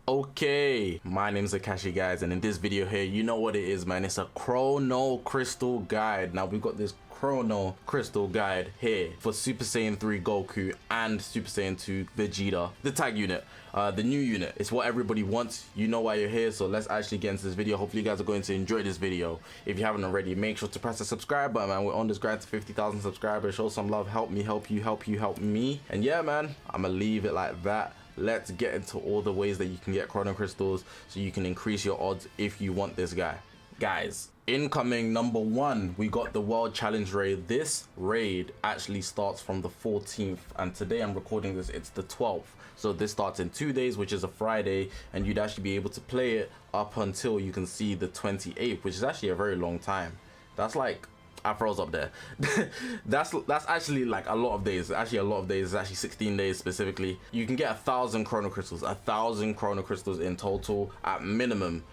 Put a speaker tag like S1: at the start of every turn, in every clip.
S1: Okay, my name's Zakashi, guys, and in this video here, you know what it is, man. It's a Chrono Crystal guide. Now we've got this Chrono Crystal guide here for Super Saiyan 3 Goku and Super Saiyan 2 Vegeta, the tag unit, the new unit. It's what everybody wants. You know why you're here, so let's actually get into this video. Hopefully you guys are going to enjoy this video. If you haven't already, make sure to press the subscribe button, man. We're on this grind to 50,000 subscribers. Show some love, help me, help you, help you, help me. And yeah, man, I'm gonna leave it like that. Let's get into all the ways that you can get Chrono Crystals so you can increase your odds if you want this guy. Guys, incoming number 1, we got the World Challenge raid. This raid actually starts from the 14th, and today I'm recording this, it's the 12th. So this starts in 2 days, which is a Friday, and you'd actually be able to play it up until you can see the 28th, which is actually a very long time. That's like, I froze up there. that's actually like a lot of days. Actually a lot of days. It's actually 16 days specifically. You can get 1,000 Chrono Crystals, 1,000 Chrono Crystals in total at minimum.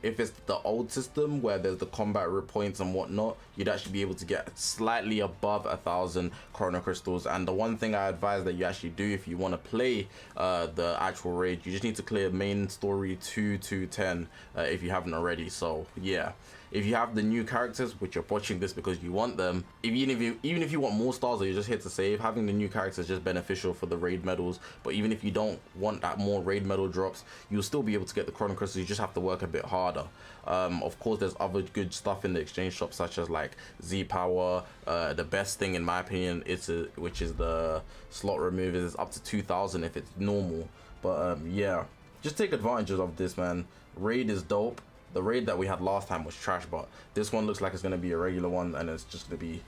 S1: If it's the old system where there's the combat root points and whatnot, you'd actually be able to get slightly above 1,000 Chrono Crystals. And the one thing I advise that you actually do if you want to play the actual raid, you just need to clear main story 2 to 10 if you haven't already. So yeah, if you have the new characters, which you're watching this because you want them, even if you want more stars or you're just here to save, having the new characters is just beneficial for the raid medals. But even if you don't want that more raid medal drops, you'll still be able to get the Chrono Crystals. You just have to work a bit harder. Of course, there's other good stuff in the exchange shop, such as like Z Power. The best thing in my opinion which is the slot removers, is up to 2,000 if it's normal. But yeah, just take advantage of this, man. Raid is dope. The raid that we had last time was trash, but this one looks like it's going to be a regular one, and it's just going to be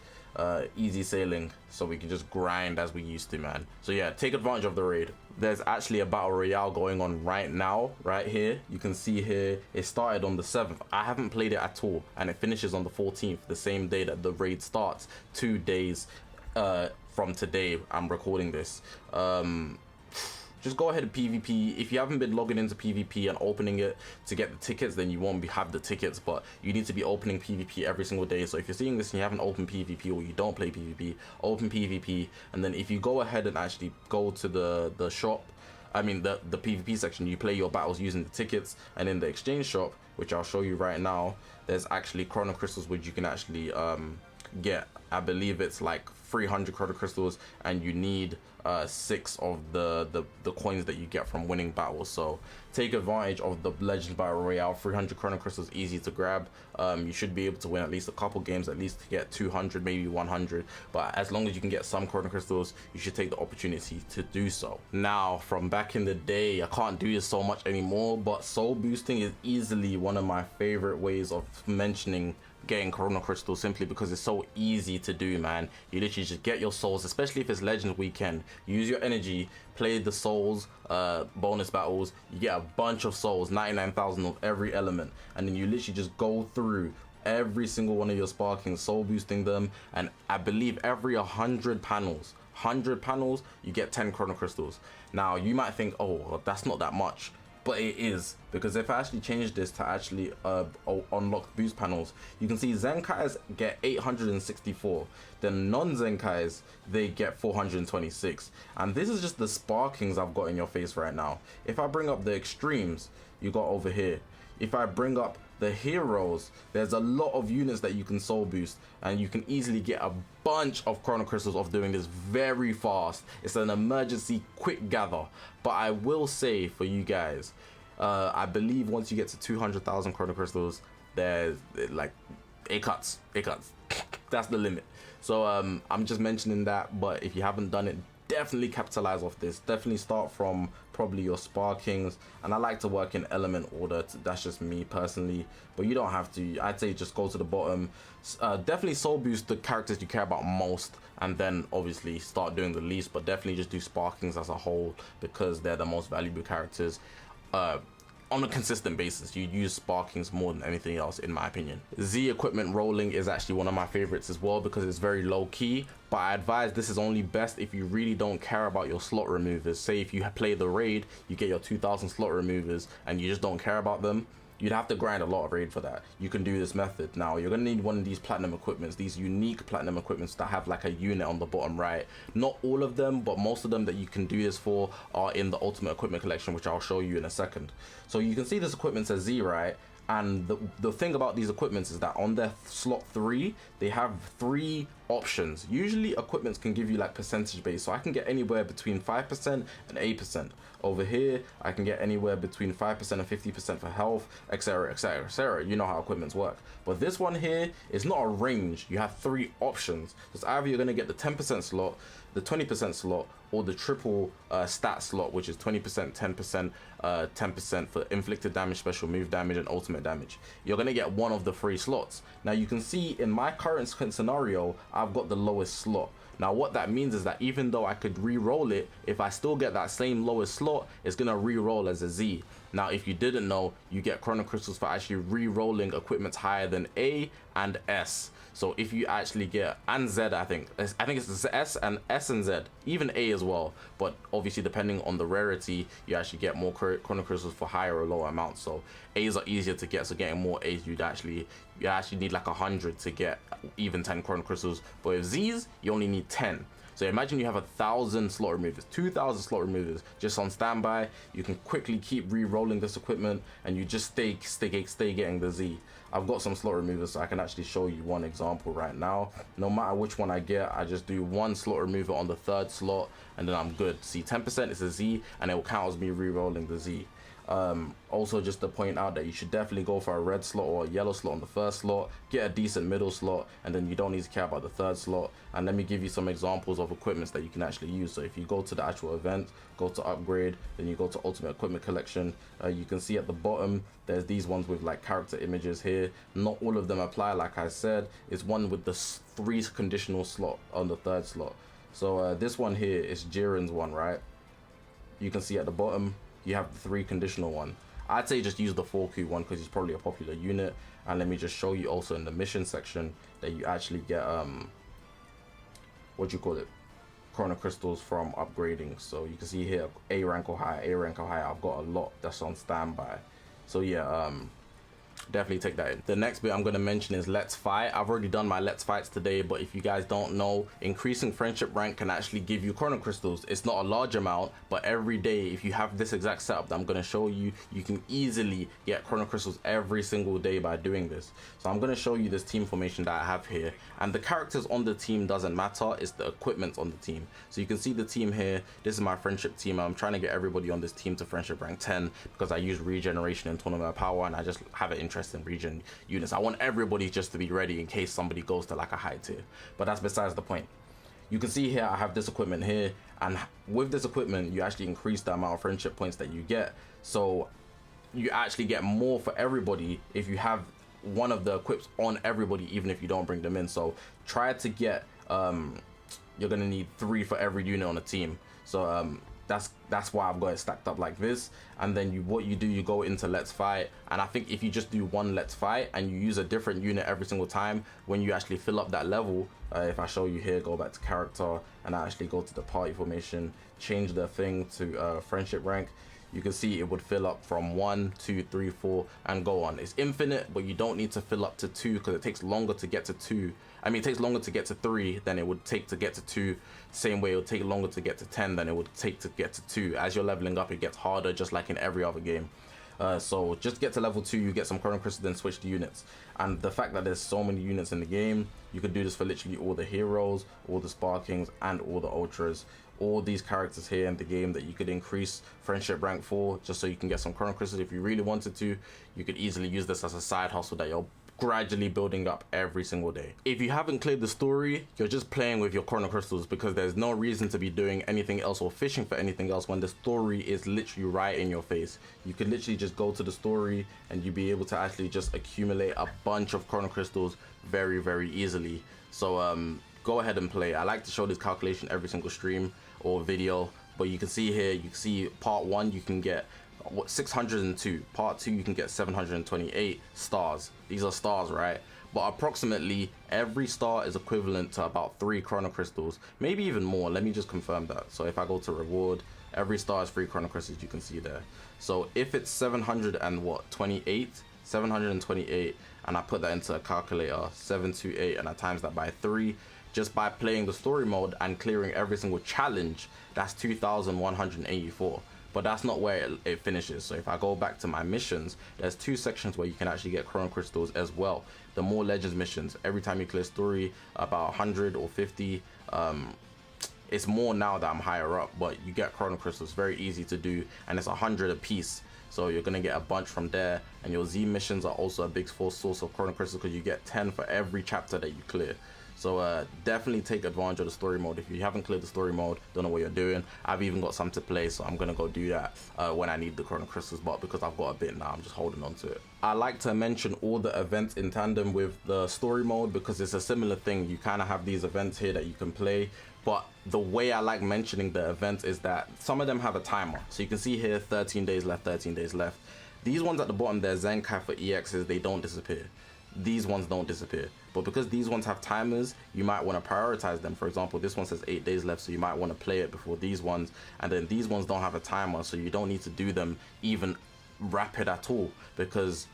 S1: easy sailing, so we can just grind as we used to, man. So yeah, take advantage of the raid. There's actually a battle royale going on right now, right here. You can see here it started on the 7th. I haven't played it at all, and it finishes on the 14th, the same day that the raid starts. 2 days from today I'm recording this. Just go ahead and PvP. If you haven't been logging into PvP and opening it to get the tickets, then you won't have the tickets, but you need to be opening PvP every single day. So if you're seeing this and you haven't opened PvP, or you don't play PvP, open PvP. And then if you go ahead and actually go to the shop, I mean the PvP section, you play your battles using the tickets. And in the exchange shop, which I'll show you right now, there's actually Chrono Crystals which you can actually get. I believe it's like 300 Chrono Crystals, and you need 6 of the coins that you get from winning battles. So take advantage of the Legends Battle Royale. 300 Chrono Crystals, easy to grab. You should be able to win at least a couple games, at least to get 200, maybe 100. But as long as you can get some Chrono Crystals, you should take the opportunity to do so. Now, from back in the day, I can't do this so much anymore, but soul boosting is easily one of my favorite ways of mentioning getting Chrono Crystals, simply because it's so easy to do, man. You literally just get your souls, especially if it's Legends weekend. Use your energy, play the souls bonus battles. You get a bunch of souls, 99,000 of every element, and then you literally just go through every single one of your sparkings, soul boosting them. And I believe every 100 panels, you get 10 Chrono Crystals. Now you might think, oh, well, that's not that much. But it is, because if I actually change this to actually unlock boost panels, you can see Zenkais get 864, then non-Zenkais, they get 426. And this is just the sparkings I've got in your face right now. If I bring up the extremes, you got over here. If I bring up the heroes, there's a lot of units that you can soul boost, and you can easily get a bunch of Chrono Crystals of doing this very fast. It's an emergency quick gather. But I will say for you guys, I believe once you get to 200,000 Chrono Crystals, there's like it cuts. That's the limit. So I'm just mentioning that. But if you haven't done it, definitely capitalize off this. Definitely start from probably your sparkings, and I like to work in element order. That's just me personally, but you don't have to. I'd say just go to the bottom. Definitely soul boost the characters you care about most, and then obviously start doing the least, but definitely just do sparkings as a whole, because they're the most valuable characters. On a consistent basis, you use sparkings more than anything else, in my opinion. Z equipment rolling is actually one of my favorites as well, because it's very low key, but I advise this is only best if you really don't care about your slot removers. Say if you play the raid, you get your 2,000 slot removers and you just don't care about them, you'd have to grind a lot of raid for that. You can do this method. Now you're gonna need one of these platinum equipments, these unique platinum equipments that have like a unit on the bottom right. Not all of them, but most of them that you can do this for are in the ultimate equipment collection, which I'll show you in a second. So you can see this equipment says Z, right? And the thing about these equipments is that on their slot 3, they have 3 options. Usually equipments can give you like percentage based, so I can get anywhere between 5% and 8%. Over here I can get anywhere between 5% and 50% for health, etc, etc, etc. You know how equipments work. But this one here is not a range. You have 3 options. It's either you're going to get the 10% slot, the 20% slot, or the triple stat slot, which is 20%, 10%, 10% for inflicted damage, special move damage, and ultimate damage. You're gonna get one of the 3 slots. Now you can see in my current scenario, I've got the lowest slot. Now what that means is that even though I could re-roll it, if I still get that same lowest slot, it's gonna re-roll as a Z. Now if you didn't know, you get chrono crystals for actually re-rolling equipments higher than A and S. So if you actually get, and Z, I think it's S and Z, even A as well. But obviously depending on the rarity, you actually get more chrono crystals for higher or lower amounts. So A's are easier to get, so getting more A's, you actually need like 100 to get even 10 chrono crystals. But with Z's, you only need 10. So imagine you have 1,000 slot removers, 2,000 slot removers just on standby. You can quickly keep re-rolling this equipment, and you just stay getting the Z. I've got some slot removers, so I can actually show you one example right now. No matter which one I get, I just do 1 slot remover on the 3rd slot, and then I'm good. See, 10% is a Z, and it will count as me re-rolling the Z. Also just to point out that you should definitely go for a red slot or a yellow slot on the 1st slot, get a decent middle slot, and then you don't need to care about the 3rd slot. And let me give you some examples of equipments that you can actually use. So if you go to the actual event, go to upgrade, then you go to ultimate equipment collection, you can see at the bottom there's these ones with like character images here. Not all of them apply, like I said. It's one with the 3 conditional slot on the 3rd slot. So this one here is Jiren's one, right? You can see at the bottom you have the 3 conditional one. I'd say just use the 4Q one because he's probably a popular unit. And let me just show you also in the mission section that you actually get what do you call it, chrono crystals from upgrading. So you can see here A rank or higher, A rank or higher. I've got a lot that's on standby. So yeah, definitely take that in. The next bit I'm going to mention is let's fight. I've already done my let's fights today, but if you guys don't know, increasing friendship rank can actually give you chrono crystals. It's not a large amount, but every day, if you have this exact setup that I'm going to show you, you can easily get chrono crystals every single day by doing this. So I'm going to show you this team formation that I have here, and the characters on the team doesn't matter, it's the equipment on the team. So you can see the team here. This is my friendship team. I'm trying to get everybody on this team to friendship rank 10 because I use regeneration in tournament power, and I just have an interest in region units. I want everybody just to be ready in case somebody goes to like a high tier, but that's besides the point. You can see here I have this equipment here, and with this equipment you actually increase the amount of friendship points that you get, so you actually get more for everybody if you have one of the equips on everybody, even if you don't bring them in. So try to get you're gonna need 3 for every unit on a team. So that's why I've got it stacked up like this. And then what you do, you go into let's fight, and I think if you just do 1 let's fight and you use a different unit every single time, when you actually fill up that level, if I show you here, go back to character and I actually go to the party formation, change the thing to friendship rank, you can see it would fill up from 1, 2, 3, 4 and go on. It's infinite, but you don't need to fill up to 2 because it takes longer to get to 2. I mean, it takes longer to get to 3 than it would take to get to 2. Same way it would take longer to get to 10 than it would take to get to 2. As you're leveling up, it gets harder, just like in every other game. So just get to level 2, you get some chrono crystals, then switch to units. And the fact that there's so many units in the game, you can do this for literally all the heroes, all the sparkings, and all the ultras. All these characters here in the game that you could increase friendship rank for, just so you can get some chrono crystals. If you really wanted to, you could easily use this as a side hustle that you're gradually building up every single day. If you haven't cleared the story, you're just playing with your chrono crystals because there's no reason to be doing anything else or fishing for anything else when the story is literally right in your face. You can literally just go to the story and you'll be able to actually just accumulate a bunch of chrono crystals very, very easily. So go ahead and play. I like to show this calculation every single stream or video, but you can see here, you can see part 1 you can get 602, part 2 you can get 728 stars. These are stars, right? But approximately every star is equivalent to about 3 chrono crystals, maybe even more. Let me just confirm that. So if I go to reward, every star is 3 chrono crystals, you can see there. So if it's 728, 728, and I put that into a calculator, 728, and I times that by 3. Just by playing the story mode and clearing every single challenge, that's 2,184. But that's not where it finishes. So if I go back to my missions, there's 2 sections where you can actually get chrono crystals as well. The more legends missions, every time you clear story, about 100 or 50. It's more now that I'm higher up, but you get chrono crystals, very easy to do, and it's 100 a piece. So you're gonna get a bunch from there, and your Z missions are also a big source of chrono crystals because you get 10 for every chapter that you clear. So definitely take advantage of the story mode. If you haven't cleared the story mode, don't know what you're doing. I've even got some to play, so I'm gonna go do that when I need the chrono crystals, but because I've got a bit now, I'm just holding on to it. I like to mention all the events in tandem with the story mode because it's a similar thing. You kind of have these events here that you can play, but the way I like mentioning the events is that some of them have a timer. So you can see here 13 days left, 13 days left. These ones at the bottom, they're Zenkai for EXs, they don't disappear. These ones don't disappear, but because these ones have timers, you might want to prioritize them. For example, this one says 8 days left, so you might want to play it before these ones, and then these ones don't have a timer, so you don't need to do them even rapid at all because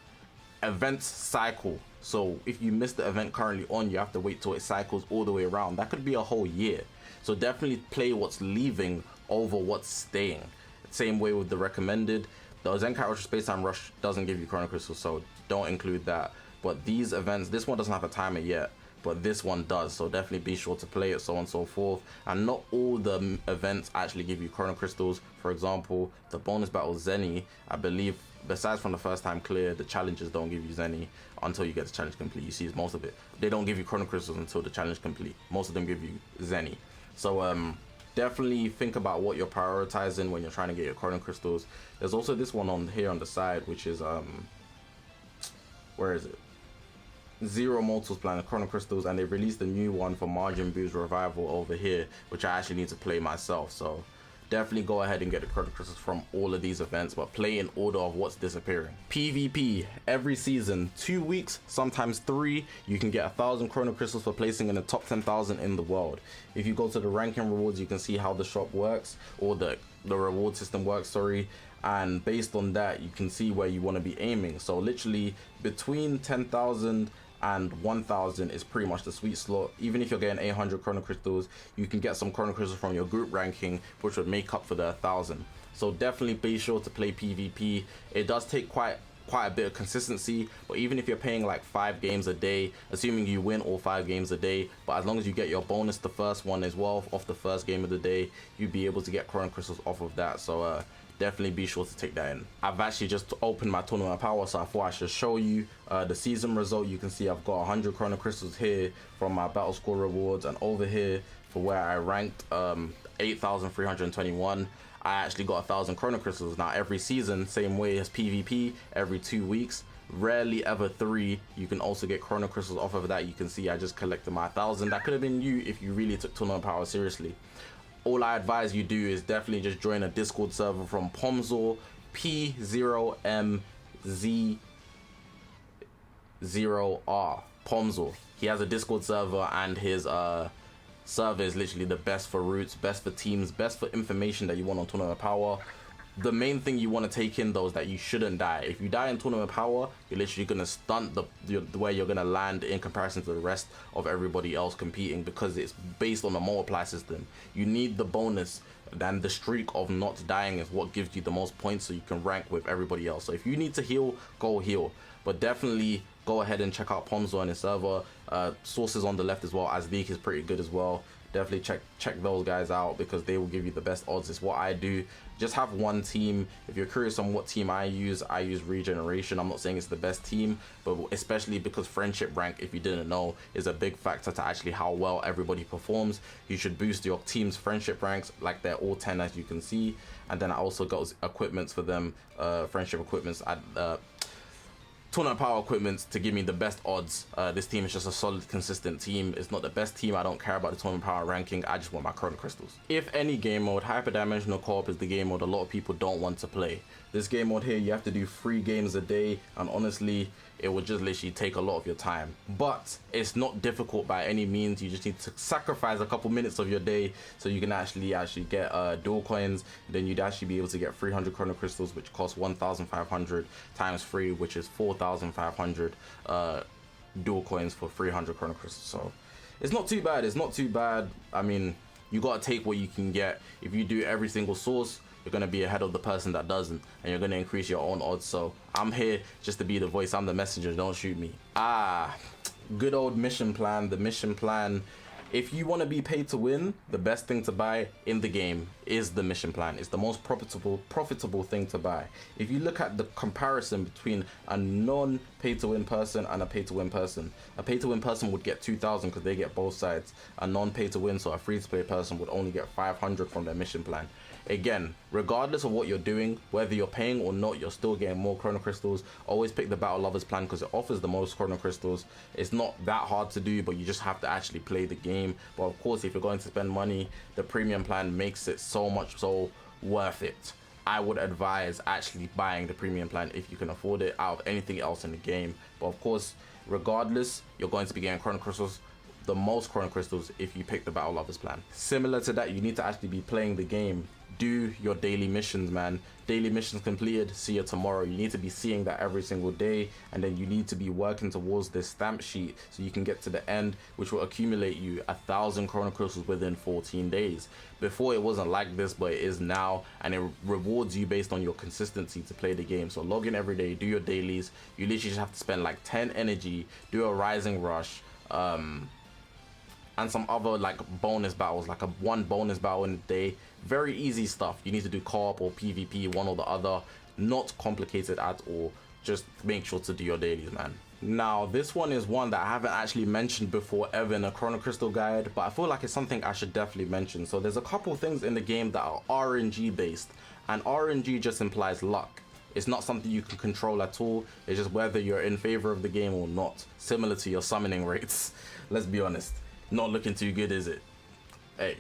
S1: events cycle. So if you miss the event currently on, you have to wait till it cycles all the way around. That could be a whole year. So definitely play what's leaving over what's staying. Same way with the recommended. The Zenkai Ultra Space Time Rush doesn't give you chrono crystals, so don't include that. But these events, this one doesn't have a timer yet, but this one does, so definitely be sure to play it, so on and so forth. And not all the events actually give you chrono crystals. For example, the bonus battle Zeni, I believe, besides from the first time clear, the challenges don't give you Zeni until you get the challenge complete. You see most of it, they don't give you chrono crystals until the challenge complete. Most of them give you Zeni. So definitely think about what you're prioritizing when you're trying to get your chrono crystals. There's also this one on here on the side, which is where is it? Zero Mortals Planet Chrono Crystals, and they released a new one for Margin Boo's Revival over here, which I actually need to play myself. So definitely go ahead and get the chrono crystals from all of these events, but play in order of what's disappearing. PvP, every season, 2 weeks, sometimes 3, you can get 1,000 chrono crystals for placing in the top 10,000 in the world. If you go to the ranking rewards, you can see how the shop works, or the reward system works, sorry. And based on that, you can see where you want to be aiming. So literally between 10,000 and 1,000 is pretty much the sweet slot. Even if you're getting 800 chrono crystals, you can get some chrono crystals from your group ranking, which would make up for the 1,000. So definitely be sure to play PvP. It does take quite a bit of consistency, but even if you're playing like 5 games a day, assuming you win all 5 games a day, but as long as you get your bonus the first one as well off the first game of the day, you'd be able to get chrono crystals off of that. So definitely be sure to take that in. I've actually just opened my Tournament Power, so I thought I should show you the season result. You can see I've got 100 chrono crystals here from my battle score rewards, and over here for where I ranked 8,321, I actually got 1,000 chrono crystals. Now every season, same way as PvP, every 2 weeks, rarely ever 3, you can also get chrono crystals off of that. You can see I just collected my 1,000. That could have been you if you really took Tournament Power seriously. All I advise you do is definitely just join a Discord server from Pomzor, P0MZ0R, Pomzor. He has a Discord server, and his server is literally the best for routes, best for teams, best for information that you want on Tournament Power. The main thing you want to take in though is that you shouldn't die. If you die in Tournament Power, you're literally going to stunt the way you're going to land in comparison to the rest of everybody else competing, because it's based on the multiply system. You need the bonus, and the streak of not dying is what gives you the most points so you can rank with everybody else. So if you need to heal, go heal, but definitely go ahead and check out Pomzo and his server. Sources on the left as well. Azleek is pretty good as well. Definitely check those guys out because they will give you the best odds. It's what I do. Just have one team. If you're curious on what team I use Regeneration. I'm not saying it's the best team, but especially because friendship rank, if you didn't know, is a big factor to actually how well everybody performs. You should boost your team's friendship ranks, like they're all 10 as you can see. And then I also got equipments for them, friendship equipments at Tournament Power equipment to give me the best odds. This team is just a solid, consistent team. It's not the best team. I don't care about the Tournament Power ranking. I just want my chrono crystals. If any game mode, hyperdimensional co-op is the game mode a lot of people don't want to play. This game mode here, you have to do 3 games a day, and honestly, it would just literally take a lot of your time. But it's not difficult by any means. You just need to sacrifice a couple minutes of your day so you can actually get dual coins. Then you'd actually be able to get 300 chrono crystals, which cost 1,500 times 3, which is 4,000. 4,500 dual coins for 300 chrono crystals. So it's not too bad. It's not too bad. I mean, you gotta take what you can get. If you do every single source, you're gonna be ahead of the person that doesn't, and you're gonna increase your own odds. So I'm here just to be the voice. I'm the messenger. Don't shoot me. Good old mission plan. The mission plan. If you want to be paid to win, the best thing to buy in the game is the mission plan. It's the most profitable thing to buy. If you look at the comparison between a non-pay to win person and a pay to win person, a pay to win person would get 2,000 because they get both sides. A non-pay to win, so a free to play person, would only get 500 from their mission plan. Again, regardless of what you're doing, whether you're paying or not, you're still getting more chrono crystals. Always pick the battle lovers plan because it offers the most chrono crystals. It's not that hard to do, but you just have to actually play the game. But of course, if you're going to spend money, the premium plan makes it so much so worth it. I would advise actually buying the premium plan if you can afford it out of anything else in the game. But of course, regardless, you're going to be getting chrono crystals, the most chrono crystals, if you pick the battle lovers plan. Similar to that, you need to actually be playing the game. Do your daily missions, man. Daily missions completed, see you tomorrow. You need to be seeing that every single day, and then you need to be working towards this stamp sheet so you can get to the end, which will accumulate you 1,000 chrono crystals within 14 days. Before, it wasn't like this, but it is now, and it rewards you based on your consistency to play the game. So log in every day, do your dailies. You literally just have to spend like 10 energy, do a rising rush, and some other like bonus battles, like one bonus battle in a day. Very easy stuff. You need to do co-op or PvP, one or the other. Not complicated at all. Just make sure to do your dailies, man. Now, this one is one that I haven't actually mentioned before ever in a chrono crystal guide, but I feel like it's something I should definitely mention. So there's a couple things in the game that are RNG based, and RNG just implies luck. It's not something you can control at all. It's just whether you're in favor of the game or not. Similar to your summoning rates. Let's be honest. Not looking too good, is it? Hey,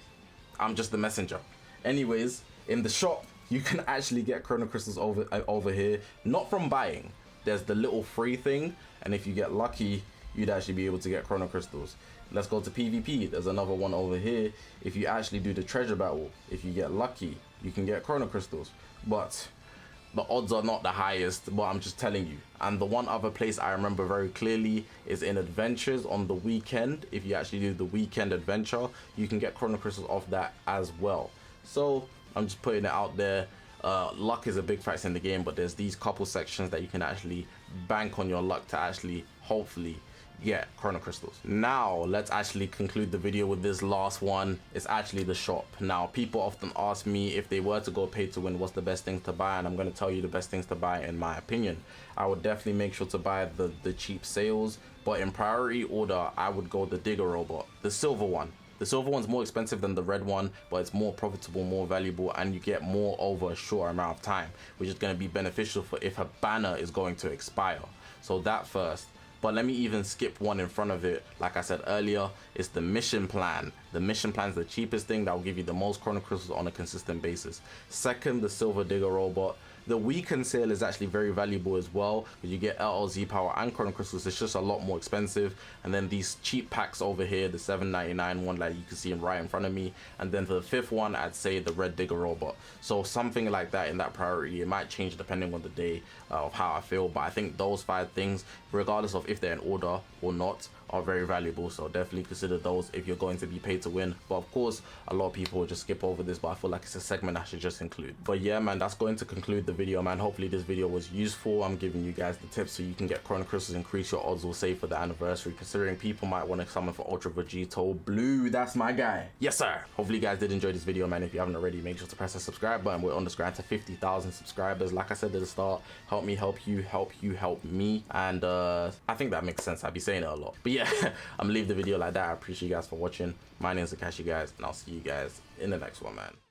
S1: I'm just the messenger. Anyways, in the shop, you can actually get chrono crystals over here. Not from buying. There's the little free thing, and if you get lucky, you'd actually be able to get chrono crystals. Let's go to PvP. There's another one over here. If you actually do the treasure battle, if you get lucky, you can get chrono crystals. But the odds are not the highest, but I'm just telling you. And the one other place I remember very clearly is in adventures on the weekend. If you actually do the weekend adventure, you can get chrono crystals off that as well. So I'm just putting it out there. Luck is a big factor in the game, but there's these couple sections that you can actually bank on your luck to actually hopefully get chrono crystals. Now let's actually conclude the video with this last one. It's actually the shop. Now, people often ask me if they were to go pay to win, what's the best things to buy, and I'm going to tell you the best things to buy in my opinion. I would definitely make sure to buy the cheap sales, but in priority order I would go the digger robot, the silver one. The silver one's more expensive than the red one, but it's more profitable, more valuable, and you get more over a short amount of time, which is going to be beneficial for if a banner is going to expire. So that first. But let me even skip one in front of it. Like I said earlier, it's the mission plan. The mission plan is the cheapest thing that will give you the most chrono crystals on a consistent basis. Second, the silver digger robot. The weekend sale is actually very valuable as well, because you get LLZ power and chrono crystals. It's just a lot more expensive. And then these cheap packs over here, the $7.99 one, like you can see right in front of me. And then for the fifth one, I'd say the red digger robot. So something like that in that priority. It might change depending on the day of how I feel, but I think those 5 things, regardless of if they're in order or not, are very valuable. So definitely consider those if you're going to be paid to win. But of course, a lot of people will just skip over this, but I feel like it's a segment I should just include. But yeah, man, that's going to conclude the video, man. Hopefully this video was useful. I'm giving you guys the tips so you can get chrono crystals, increase your odds, or save for the anniversary, considering people might want to summon for Ultra Vegeta Blue. That's my guy. Yes, sir. Hopefully you guys did enjoy this video, man. If you haven't already, make sure to press the subscribe button. We're on the grind to 50,000 subscribers. Like I said at the start, help me help you, help you help me. And I think that makes sense. I'd be saying it a lot. But yeah, I'm leaving the video like that. I appreciate you guys for watching. My name is Zakashi, guys, and I'll see you guys in the next one, man.